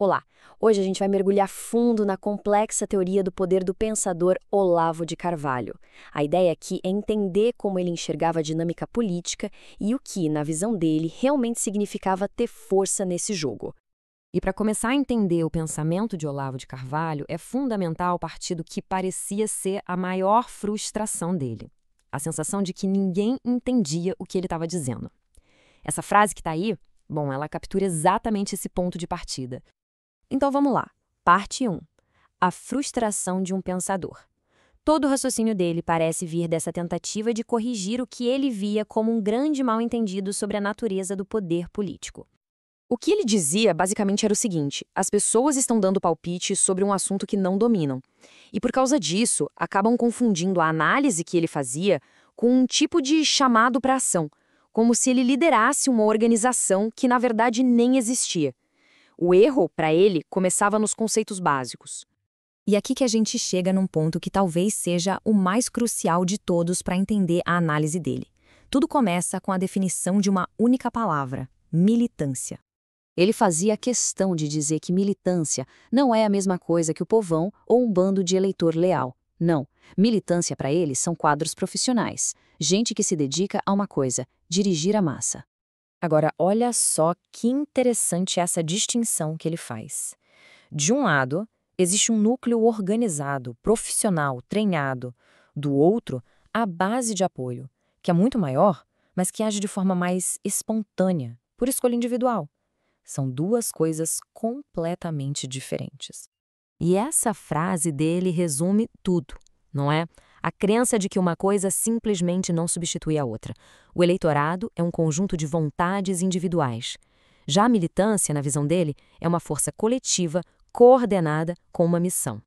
Olá! Hoje a gente vai mergulhar fundo na complexa teoria do poder do pensador Olavo de Carvalho. A ideia aqui é entender como ele enxergava a dinâmica política e o que, na visão dele, realmente significava ter força nesse jogo. E para começar a entender o pensamento de Olavo de Carvalho, é fundamental partir do que parecia ser a maior frustração dele. A sensação de que ninguém entendia o que ele estava dizendo. Essa frase que está aí, ela captura exatamente esse ponto de partida. Então vamos lá. Parte 1. A frustração de um pensador. Todo o raciocínio dele parece vir dessa tentativa de corrigir o que ele via como um grande mal-entendido sobre a natureza do poder político. O que ele dizia, basicamente, era o seguinte: as pessoas estão dando palpite sobre um assunto que não dominam. E por causa disso, acabam confundindo a análise que ele fazia com um tipo de chamado para ação, como se ele liderasse uma organização que, na verdade, nem existia. O erro, para ele, começava nos conceitos básicos. E aqui que a gente chega num ponto que talvez seja o mais crucial de todos para entender a análise dele. Tudo começa com a definição de uma única palavra: militância. Ele fazia questão de dizer que militância não é a mesma coisa que o povão ou um bando de eleitor leal. Não. Militância para ele são quadros profissionais. Gente que se dedica a uma coisa: dirigir a massa. Agora, olha só que interessante essa distinção que ele faz. De um lado, existe um núcleo organizado, profissional, treinado. Do outro, a base de apoio, que é muito maior, mas que age de forma mais espontânea, por escolha individual. São duas coisas completamente diferentes. E essa frase dele resume tudo, não é? A crença de que uma coisa simplesmente não substitui a outra. O eleitorado é um conjunto de vontades individuais. Já a militância, na visão dele, é uma força coletiva, coordenada com uma missão.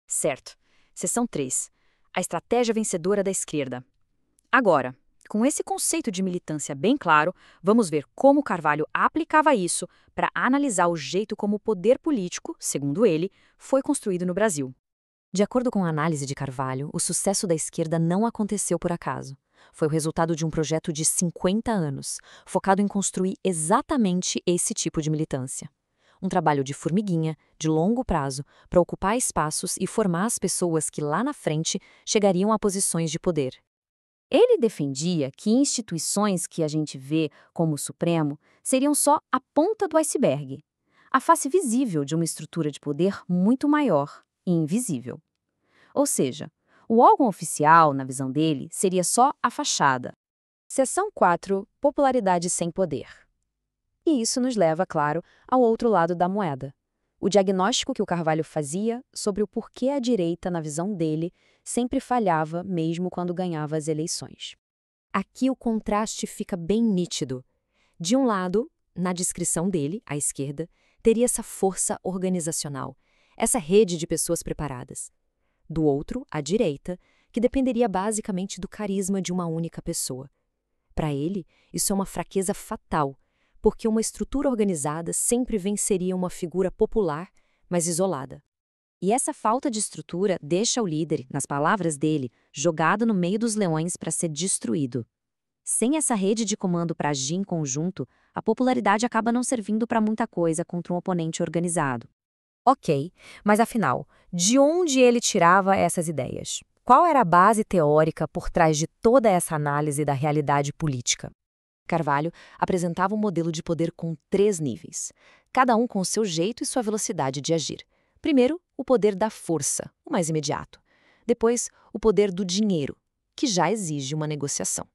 Certo. Seção 3. A estratégia vencedora da esquerda. Agora, com esse conceito de militância bem claro, vamos ver como Carvalho aplicava isso para analisar o jeito como o poder político, segundo ele, foi construído no Brasil. De acordo com a análise de Carvalho, o sucesso da esquerda não aconteceu por acaso. Foi o resultado de um projeto de 50 anos, focado em construir exatamente esse tipo de militância. Um trabalho de formiguinha, de longo prazo, para ocupar espaços e formar as pessoas que lá na frente chegariam a posições de poder. Ele defendia que instituições que a gente vê como o Supremo seriam só a ponta do iceberg, a face visível de uma estrutura de poder muito maior e invisível. Ou seja, o órgão oficial, na visão dele, seria só a fachada. Seção 4. Popularidade sem poder. E isso nos leva, claro, ao outro lado da moeda. O diagnóstico que o Carvalho fazia sobre o porquê a direita, na visão dele, sempre falhava mesmo quando ganhava as eleições. Aqui o contraste fica bem nítido. De um lado, na descrição dele, a esquerda, teria essa força organizacional, essa rede de pessoas preparadas. Do outro, a direita, que dependeria basicamente do carisma de uma única pessoa. Para ele, isso é uma fraqueza fatal, porque uma estrutura organizada sempre venceria uma figura popular, mas isolada. E essa falta de estrutura deixa o líder, nas palavras dele, jogado no meio dos leões para ser destruído. Sem essa rede de comando para agir em conjunto, a popularidade acaba não servindo para muita coisa contra um oponente organizado. Ok, mas afinal, de onde ele tirava essas ideias? Qual era a base teórica por trás de toda essa análise da realidade política? Carvalho apresentava um modelo de poder com 3 níveis, cada um com seu jeito e sua velocidade de agir. Primeiro, o poder da força, o mais imediato. Depois, o poder do dinheiro, que já exige uma negociação.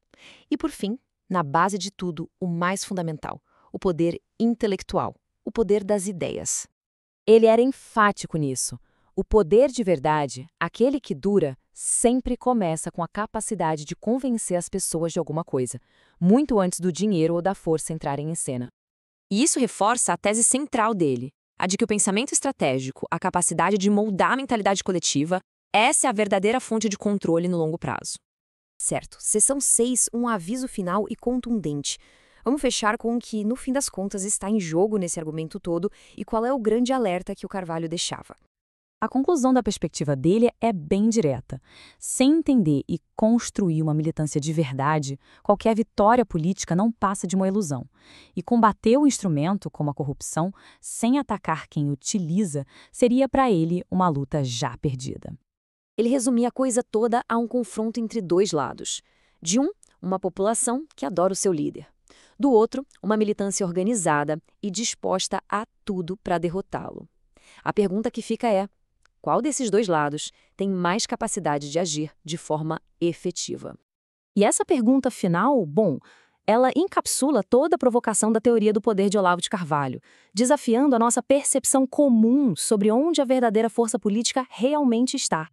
E por fim, na base de tudo, o mais fundamental, o poder intelectual, o poder das ideias. Ele era enfático nisso. O poder de verdade, aquele que dura, sempre começa com a capacidade de convencer as pessoas de alguma coisa, muito antes do dinheiro ou da força entrarem em cena. E isso reforça a tese central dele, a de que o pensamento estratégico, a capacidade de moldar a mentalidade coletiva, essa é a verdadeira fonte de controle no longo prazo. Certo, seção 6, um aviso final e contundente. Vamos fechar com o que, no fim das contas, está em jogo nesse argumento todo e qual é o grande alerta que o Carvalho deixava. A conclusão da perspectiva dele é bem direta. Sem entender e construir uma militância de verdade, qualquer vitória política não passa de uma ilusão. E combater o instrumento, como a corrupção, sem atacar quem utiliza, seria para ele uma luta já perdida. Ele resumia a coisa toda a um confronto entre dois lados. De um, uma população que adora o seu líder. Do outro, uma militância organizada e disposta a tudo para derrotá-lo. A pergunta que fica é: qual desses dois lados tem mais capacidade de agir de forma efetiva? E essa pergunta final, ela encapsula toda a provocação da teoria do poder de Olavo de Carvalho, desafiando a nossa percepção comum sobre onde a verdadeira força política realmente está.